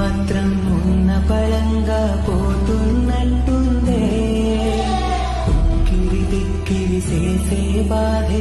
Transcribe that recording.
మాత్రం ఉన్న పళంగా పోతున్నట్టుందే. కిరి దిక్కిరి చేసే బాధే